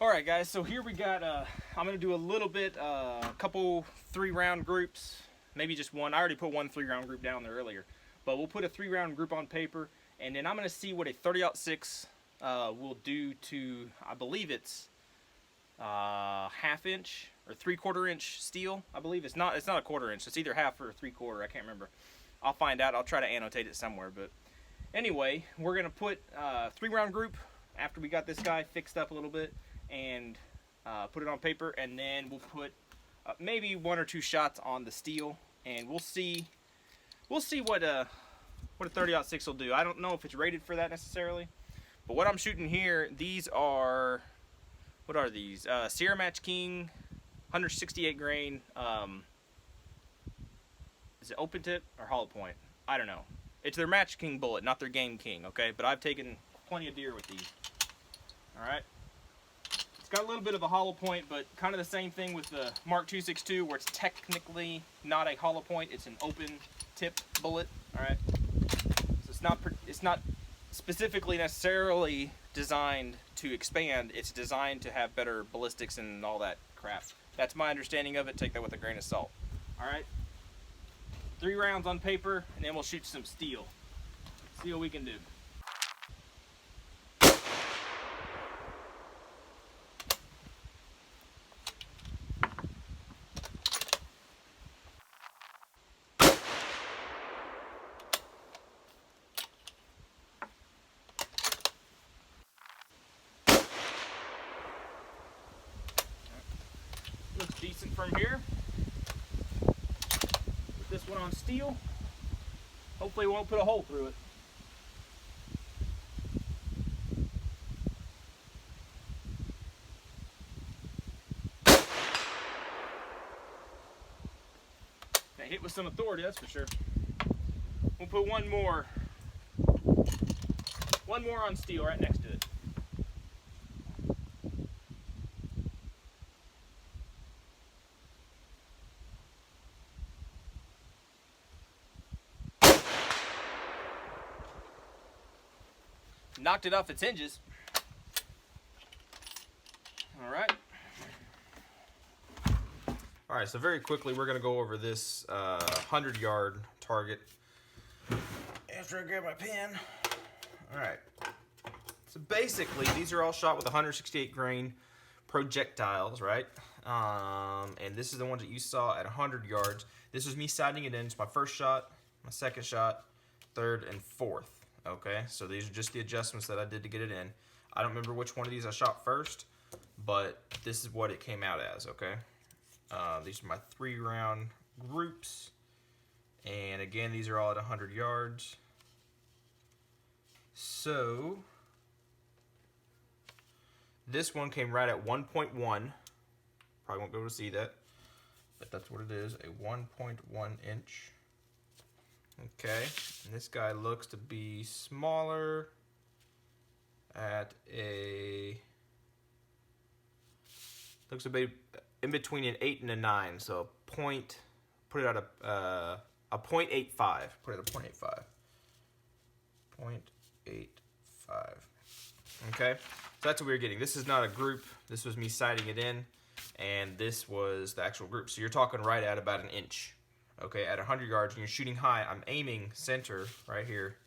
Alright guys, so here we got, I'm going to do a little bit, a couple 3-round groups, maybe just one. I already put one 3-round group down there earlier, but we'll put a 3-round group on paper, and then I'm going to see what a 30-06 will do to, I believe it's half-inch or 3/4 inch steel. I believe it's not a 1/4 inch, it's either half or 3/4, I can't remember. I'll find out, I'll try to annotate it somewhere, but anyway, we're going to put a 3-round group after we got this guy fixed up a little bit, and put it on paper, and then we'll put maybe 1 or 2 shots on the steel, and we'll see what a 30-06 will do. I don't know if it's rated for that necessarily, but what I'm shooting here, these are, what are these? Sierra Match King, 168 grain. Is it open tip or hollow point? I don't know. It's their Match King bullet, not their Game King. Okay, but I've taken plenty of deer with these. All right. Got a little bit of a hollow point, but kind of the same thing with the Mark 262, where it's technically not a hollow point, it's an open tip bullet. All right, so it's not specifically necessarily designed to expand. It's designed to have better ballistics and all that crap. That's my understanding of it. Take that with a grain of salt. All right, 3 rounds on paper, and then we'll shoot some steel. See what we can do. Looks decent from here. Put this one on steel. Hopefully it won't put a hole through it. Got hit with some authority, that's for sure. We'll put one more on steel right next to it. Knocked it off its hinges. All right, so very quickly we're gonna go over this 100-yard target. After I grab my pen. All right. So basically, these are all shot with 168 grain projectiles, right? And this is the ones that you saw at 100 yards. This was me sighting it in. It's my first shot, my second shot, third, and fourth. Okay, so these are just the adjustments that I did to get it in. I don't remember which one of these I shot first, but this is what it came out as, okay? These are my 3-round groups. And again, these are all at 100 yards. So, this one came right at 1.1. Probably won't be able to see that, but that's what it is, a 1.1 inch. Okay, and this guy looks to be smaller at a, looks to be in between an 8 and a 9, so put it at a 0.85. Put it at a 0.85. 0.85. Okay, so that's what we were getting. This is not a group. This was me sighting it in, and this was the actual group. So you're talking right at about an inch. Okay, at 100 yards, and you're shooting high. I'm aiming center right here,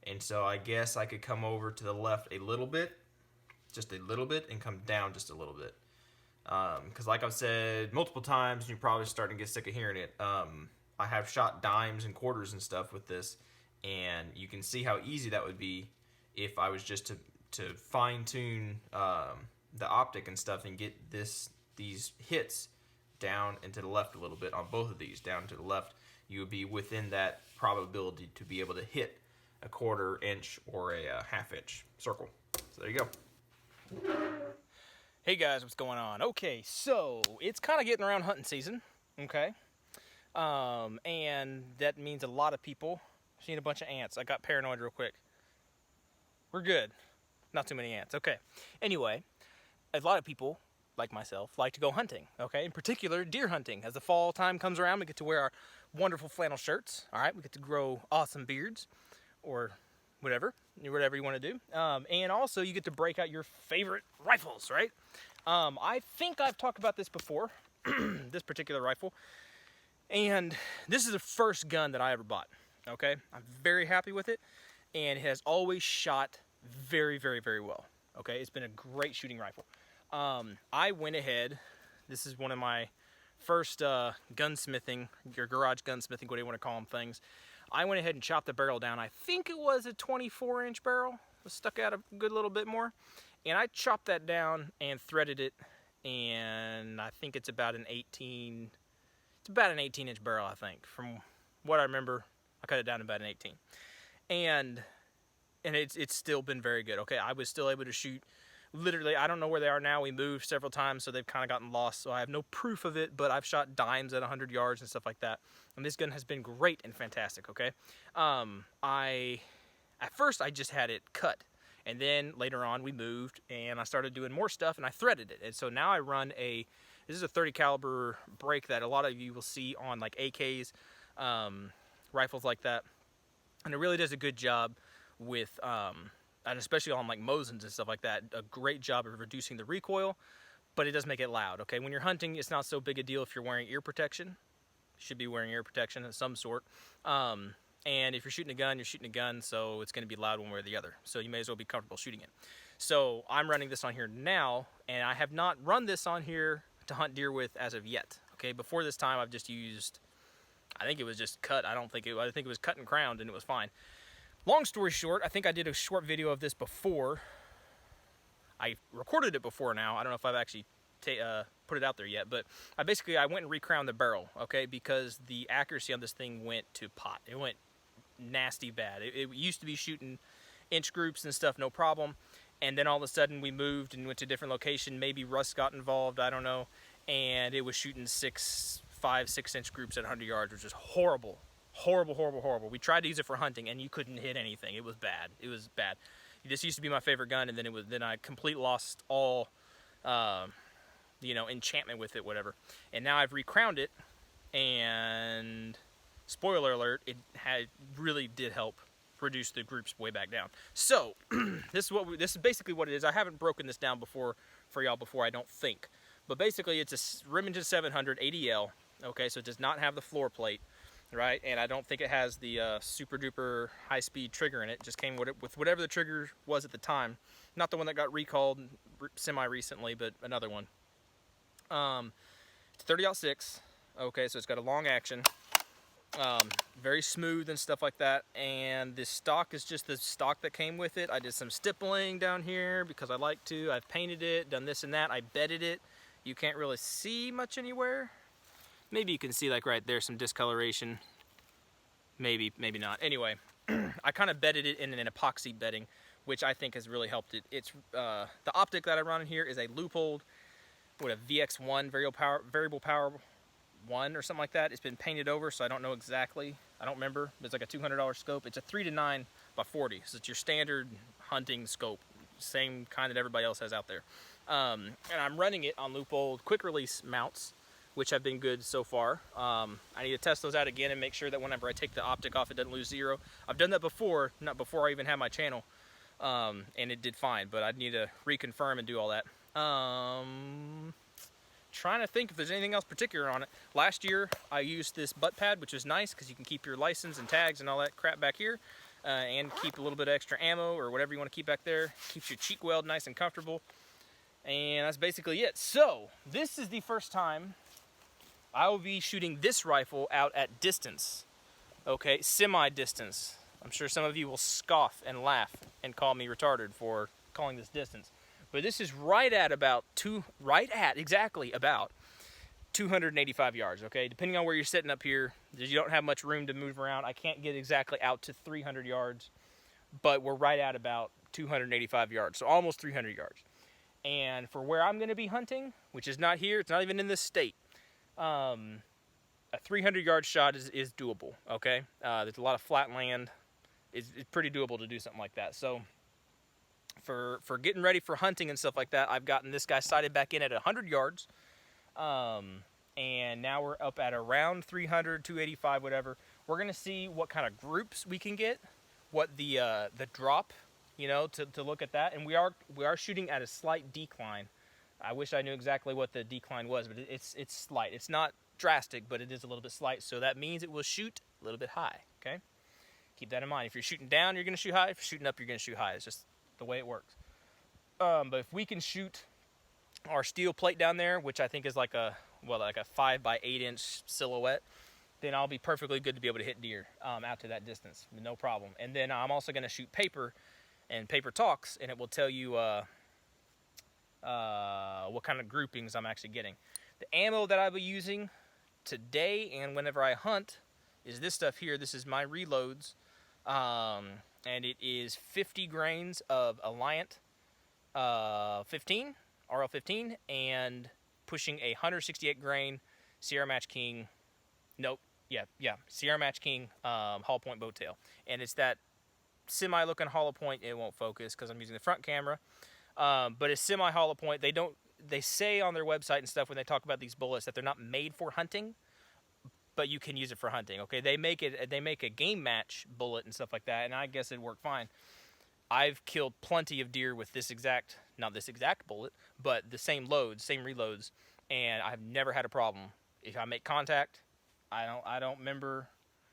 and so I guess I could come over to the left a little bit, just a little bit, and come down just a little bit. Because like I've said multiple times, and you're probably starting to get sick of hearing it, I have shot dimes and quarters and stuff with this, and you can see how easy that would be if I was just to fine-tune the optic and stuff and get these hits down and to the left a little bit on both of these, down to the left. You would be within that probability to be able to hit a 1/4 inch or a 1/2 inch circle. So there you go. Hey guys, what's going on? Okay, so it's kind of getting around hunting season, okay? And that means a lot of people seeing a bunch of ants. I got paranoid real quick. We're good. Not too many ants. Okay. Anyway, a lot of people, like myself, like to go hunting, okay? In particular, deer hunting. As the fall time comes around, we get to wear our wonderful flannel shirts, all right? We get to grow awesome beards, or whatever you want to do. And also you get to break out your favorite rifles, right? I think I've talked about this before, this particular rifle. And this is the first gun that I ever bought, okay? I'm very happy with it, and it has always shot very, very, very well, okay? It's been a great shooting rifle. I went ahead, this is one of my first gunsmithing, your garage gunsmithing, whatever you want to call them things. I went ahead and chopped the barrel down. I think it was a 24-inch barrel. It stuck out a good little bit more. And I chopped that down and threaded it, and I think it's about an 18... It's about an 18-inch barrel, I think. From what I remember, I cut it down to about an 18. And it's still been very good. Okay, I was still able to shoot. Literally, I don't know where they are now. We moved several times, so they've kind of gotten lost. So I have no proof of it, but I've shot dimes at 100 yards and stuff like that. And this gun has been great and fantastic, okay? At first, I just had it cut. And then later on, we moved, and I started doing more stuff, and I threaded it. And so now I run this is a 30 caliber break that a lot of you will see on like AKs, rifles like that. And it really does a good job with, and especially on like Mosins and stuff like that, a great job of reducing the recoil, but it does make it loud, okay? When you're hunting, it's not so big a deal if you're wearing ear protection. You should be wearing ear protection of some sort. And if you're shooting a gun, you're shooting a gun, so it's going to be loud one way or the other. So you may as well be comfortable shooting it. So I'm running this on here now, and I have not run this on here to hunt deer with as of yet. Okay, before this time I've just used, I think it was just cut. I think it was cut and crowned, and it was fine. Long story short, I think I did a short video of this before. I recorded it before now. I don't know if I've actually put it out there yet, but I went and recrowned the barrel, okay, because the accuracy on this thing went to pot. It went nasty bad. It used to be shooting inch groups and stuff, no problem. And then all of a sudden we moved and went to a different location. Maybe rust got involved, I don't know. And it was shooting 5, 6 inch groups at 100 yards, which is horrible. Horrible, horrible, horrible. We tried to use it for hunting, and you couldn't hit anything. It was bad. It was bad. This used to be my favorite gun, and then I completely lost all, enchantment with it, whatever. And now I've recrowned it, and spoiler alert, it really did help reduce the groups way back down. So this is basically what it is. I haven't broken this down before for y'all before, I don't think. But basically, it's a Remington 700 ADL. Okay, so it does not have the floor plate, right? And I don't think it has the super duper high speed trigger in it. It just came with whatever the trigger was at the time. Not the one that got recalled semi recently, but another one. It's 30-06. Okay, so it's got a long action. Very smooth and stuff like that, and this stock is just the stock that came with it. I did some stippling down here because I like to. I've painted it, done this and that. I bedded it. You can't really see much anywhere. Maybe you can see like right there some discoloration. Maybe not. Anyway, I kind of bedded it in an epoxy bedding, which I think has really helped it. It's the optic that I run in here is a Leupold with a VX1 variable power 1 or something like that. It's been painted over, so I don't know exactly. I don't remember. It's like a $200 scope. It's a 3-9 by 40, so it's your standard hunting scope, same kind that everybody else has out there. And I'm running it on Leupold quick release mounts, which have been good so far. I need to test those out again and make sure that whenever I take the optic off, it doesn't lose zero. I've done that before, not before I even had my channel, and it did fine, but I need to reconfirm and do all that. Trying to think if there's anything else particular on it. Last year, I used this butt pad, which was nice because you can keep your license and tags and all that crap back here, and keep a little bit of extra ammo or whatever you want to keep back there. Keeps your cheek weld nice and comfortable. And that's basically it. So, this is the first time I will be shooting this rifle out at distance. Okay, semi-distance. I'm sure some of you will scoff and laugh and call me retarded for calling this distance. But this is exactly about 285 yards, okay? Depending on where you're sitting up here, you don't have much room to move around. I can't get exactly out to 300 yards, but we're right at about 285 yards, so almost 300 yards. And for where I'm gonna be hunting, which is not here, it's not even in this state, a 300-yard shot is doable, okay? There's a lot of flat land. It's pretty doable to do something like that. So for getting ready for hunting and stuff like that, I've gotten this guy sighted back in at 100 yards. And now we're up at around 300, 285, whatever. We're going to see what kind of groups we can get what the drop, you know, to look at that. And we are shooting at a slight decline. I wish I knew exactly what the decline was, but it's slight. It's not drastic, but it is a little bit slight. So that means it will shoot a little bit high. Okay, keep that in mind. If you're shooting down, you're going to shoot high. If you're shooting up, you're going to shoot high. It's just the way it works. But if we can shoot our steel plate down there, which I think is like a 5 by 8 inch silhouette, then I'll be perfectly good to be able to hit deer out to that distance, no problem. And then I'm also going to shoot paper, and paper talks, and it will tell you what kind of groupings I'm actually getting. The ammo that I'll be using today and whenever I hunt is this stuff here. This is my reloads, and it is 50 grains of Alliant 15, RL15, and pushing a 168 grain Sierra Match King, Sierra Match King hollow point bow tail. And it's that semi-looking hollow point. It won't focus because I'm using the front camera, but it's semi-hollow point. They say on their website and stuff when they talk about these bullets that they're not made for hunting, but you can use it for hunting. Okay, they make a game match bullet and stuff like that, and I guess it'd work fine. I've killed plenty of deer with not this exact bullet, but the same loads, same reloads, and I've never had a problem. If I make contact, I don't remember.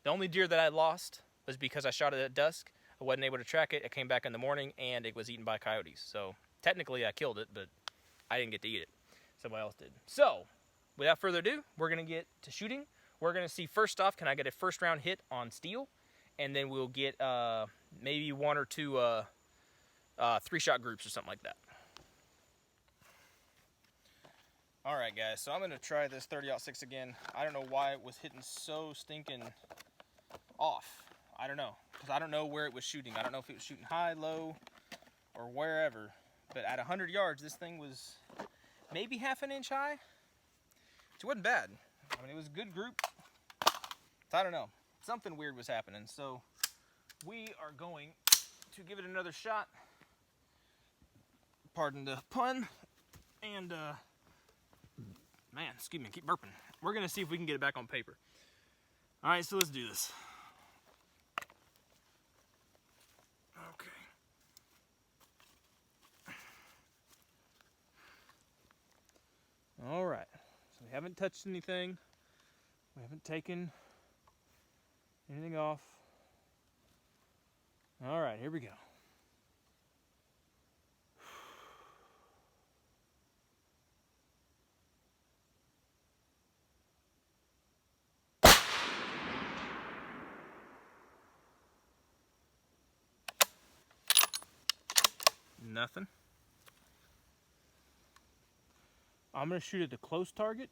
The only deer that I lost was because I shot it at dusk. I wasn't able to track it. It came back in the morning, and it was eaten by coyotes. So technically I killed it, but I didn't get to eat it. Somebody else did. So without further ado, we're going to get to shooting. We're going to see, first off, can I get a first round hit on steel? And then we'll get maybe 1 or 2 3-shot groups or something like that. Alright guys, so I'm going to try this 30-06 again. I don't know why it was hitting so stinking off. I don't know, because I don't know where it was shooting. I don't know if it was shooting high, low, or wherever. But at 100 yards, this thing was maybe half an inch high. Which wasn't bad. I mean, it was a good group. So I don't know. Something weird was happening. So we are going to give it another shot. Pardon the pun. And, man, excuse me, keep burping. We're going to see if we can get it back on paper. All right, so let's do this. Okay. All right, so we haven't touched anything. We haven't taken anything off. All right, here we go. Nothing. I'm going to shoot at the close target.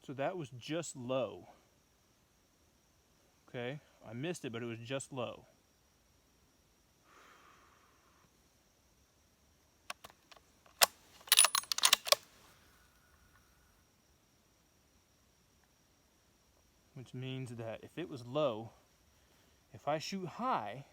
So that was just low. Okay, I missed it, but it was just low. Which means that if it was low, if I shoot high,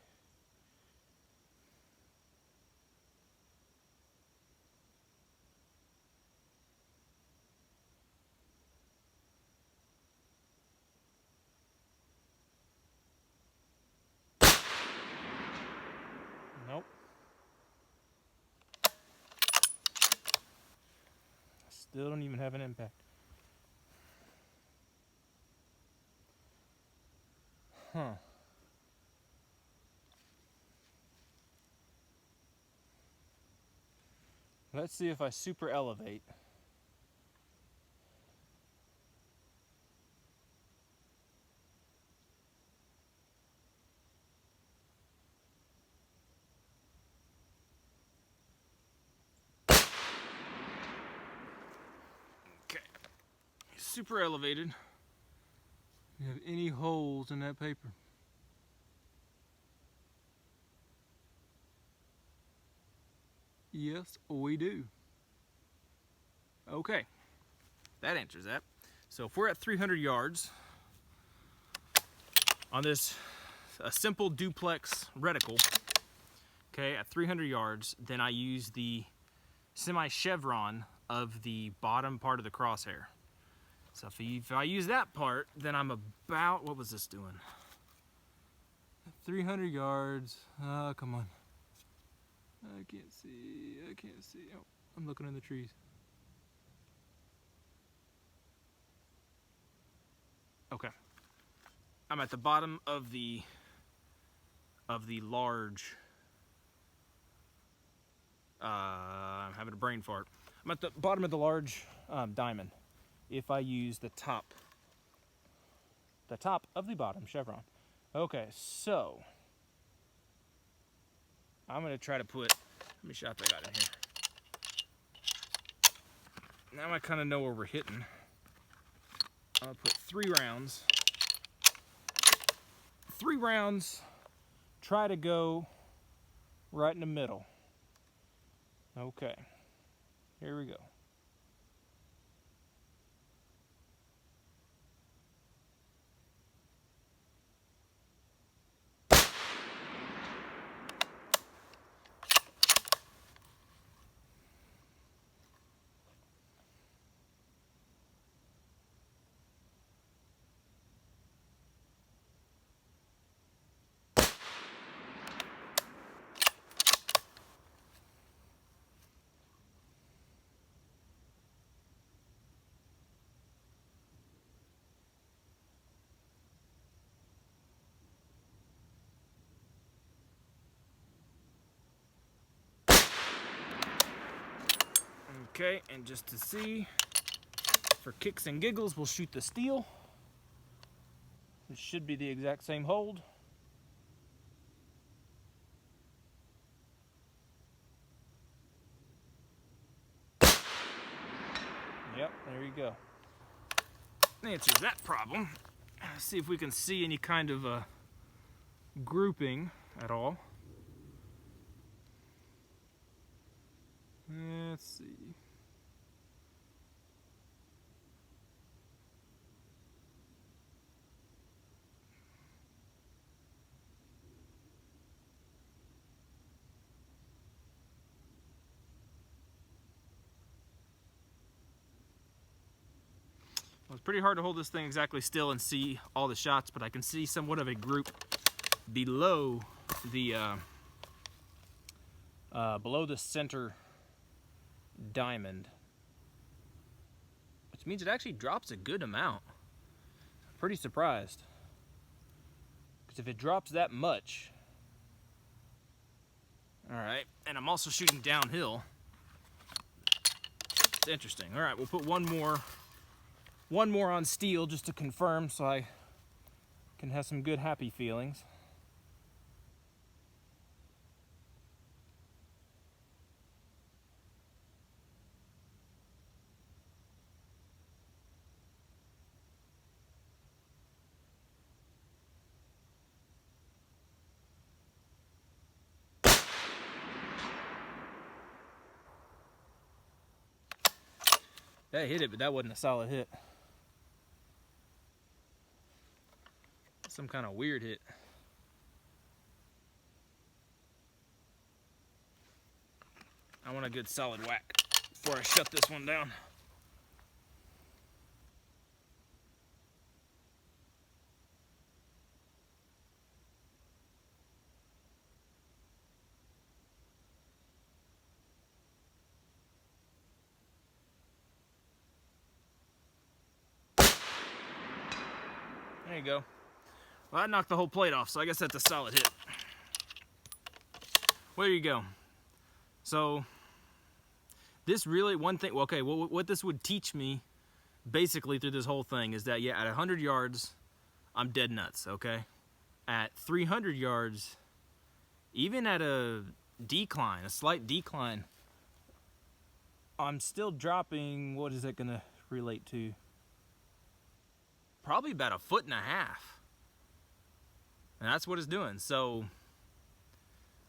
nope. Still don't even have an impact. Huh. Let's see if I super elevate. Okay. Super elevated. You have any holes in that paper? Yes, we do. Okay, that answers that. So if we're at 300 yards, on this a simple duplex reticle, okay, at 300 yards, then I use the semi-chevron of the bottom part of the crosshair. So if I use that part, then I'm about, what was this doing? 300 yards, come on. I can't see, oh, I'm looking in the trees. Okay, I'm at the bottom of the large, I'm having a brain fart. I'm at the bottom of the large diamond if I use the top of the bottom chevron. Okay, so I'm gonna try to put, how many shots I got in here? Now I kind of know where we're hitting. I'll put 3 rounds. 3 rounds, try to go right in the middle. Okay, here we go. Okay, and just to see, for kicks and giggles, we'll shoot the steel. It should be the exact same hold. Yep, there you go. Answers that problem. Let's see if we can see any kind of grouping at all. Let's see. Well, it's pretty hard to hold this thing exactly still and see all the shots, but I can see somewhat of a group below the center diamond, which means it actually drops a good amount. I'm pretty surprised, because if it drops that much, all right, and I'm also shooting downhill, it's interesting. All right, we'll put one more on steel just to confirm, so I can have some good happy feelings. That hit it, but that wasn't a solid hit. Some kind of weird hit. I want a good solid whack before I shut this one down. There you go. Well, that knocked the whole plate off, so I guess that's a solid hit. Well, there you go. So, this really, one thing, well, okay, what this would teach me, basically through this whole thing, is that, yeah, at 100 yards, I'm dead nuts, okay? At 300 yards, even at a decline, a slight decline, I'm still dropping, what is that gonna relate to? Probably about 1.5 feet. And that's what it's doing. So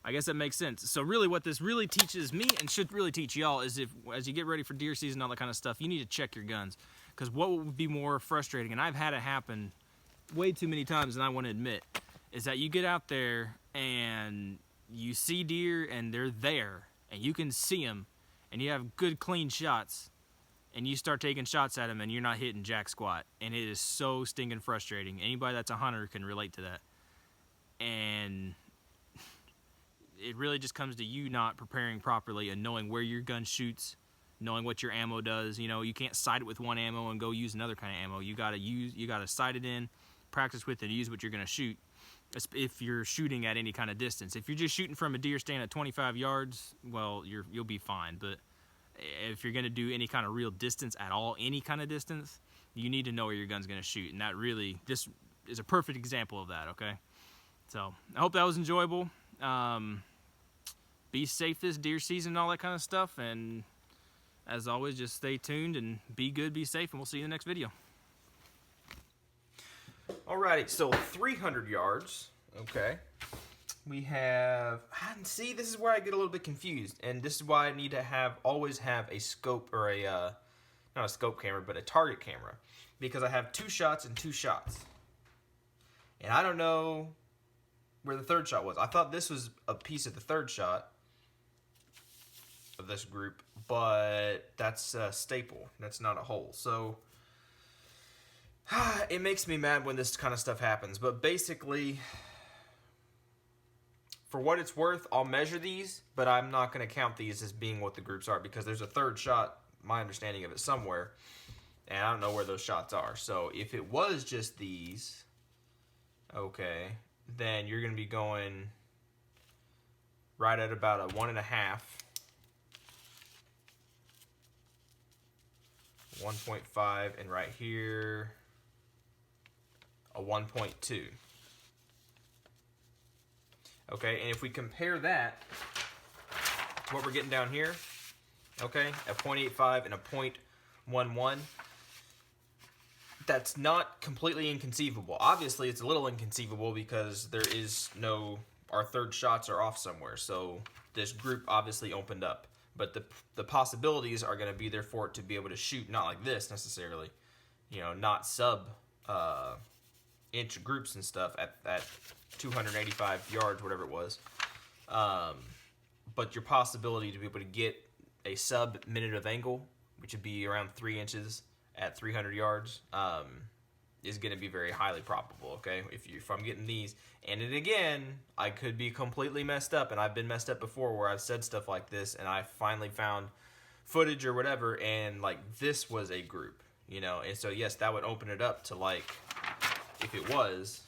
I guess that makes sense. So really what this really teaches me, and should really teach y'all, is as you get ready for deer season and all that kind of stuff, you need to check your guns. Because what would be more frustrating, and I've had it happen way too many times than I want to admit, is that you get out there and you see deer and they're there and you can see them and you have good clean shots and you start taking shots at them and you're not hitting jack squat, and it is so stinking frustrating. Anybody that's a hunter can relate to that. And it really just comes to you not preparing properly and knowing where your gun shoots, knowing what your ammo does. You know, you can't sight it with one ammo and go use another kind of ammo. You gotta sight it in, practice with it, use what you're gonna shoot. If you're shooting at any kind of distance. If you're just shooting from a deer stand at 25 yards, well, you'll be fine. But if you're gonna do any kind of real distance at all, any kind of distance, you need to know where your gun's gonna shoot. And that really, this is a perfect example of that, okay? So, I hope that was enjoyable. Be safe this deer season and all that kind of stuff. And as always, just stay tuned and be good, be safe, and we'll see you in the next video. Alrighty, so 300 yards, okay. We have, see, this is where I get a little bit confused, and this is why I need to always have a scope, or not a scope camera, but a target camera, because I have 2 shots and 2 shots. And I don't know where the third shot was. I thought this was a piece of the third shot of this group, but that's a staple. That's not a hole. So it makes me mad when this kind of stuff happens. But basically, for what it's worth, I'll measure these, but I'm not going to count these as being what the groups are, because there's a third shot, my understanding of it, somewhere, and I don't know where those shots are. So if it was just these, okay, then you're going to be going right at about a 1.5, 1.5, and right here a 1.2. Okay, and if we compare that, what we're getting down here, okay, a 0.85 and a 0.11, that's not completely inconceivable. Obviously, it's a little inconceivable because there is no, our third shots are off somewhere, so this group obviously opened up. But the possibilities are going to be there for it to be able to shoot, not like this necessarily, you know, not sub inch groups and stuff at 285 yards, whatever it was. But your possibility to be able to get a sub minute of angle, which would be around 3 inches at 300 yards, is going to be very highly probable, okay? If I'm getting these, and then again, I could be completely messed up, and I've been messed up before where I've said stuff like this, and I finally found footage or whatever, and like this was a group, you know? And so yes, that would open it up to, like, if it was,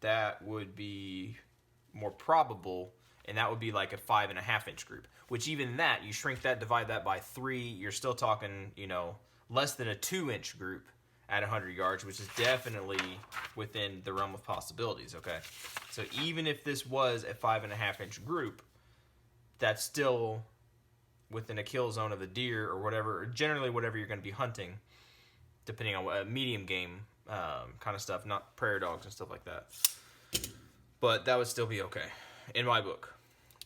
that would be more probable, and that would be like a 5.5 inch group, which even that, you shrink that, divide that by 3, you're still talking, you know, less than a 2 inch group at 100 yards, which is definitely within the realm of possibilities, okay? So even if this was a 5.5 inch group, that's still within a kill zone of a deer or whatever, or generally whatever you're going to be hunting, depending on what medium game kind of stuff, not prairie dogs and stuff like that. But that would still be okay in my book,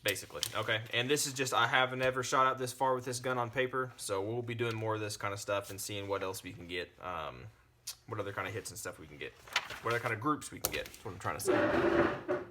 basically. Okay, and this is just, I haven't ever shot out this far with this gun on paper, so we'll be doing more of this kind of stuff and seeing what else we can get, what other kind of hits and stuff we can get, what other kind of groups we can get. That's what I'm trying to say.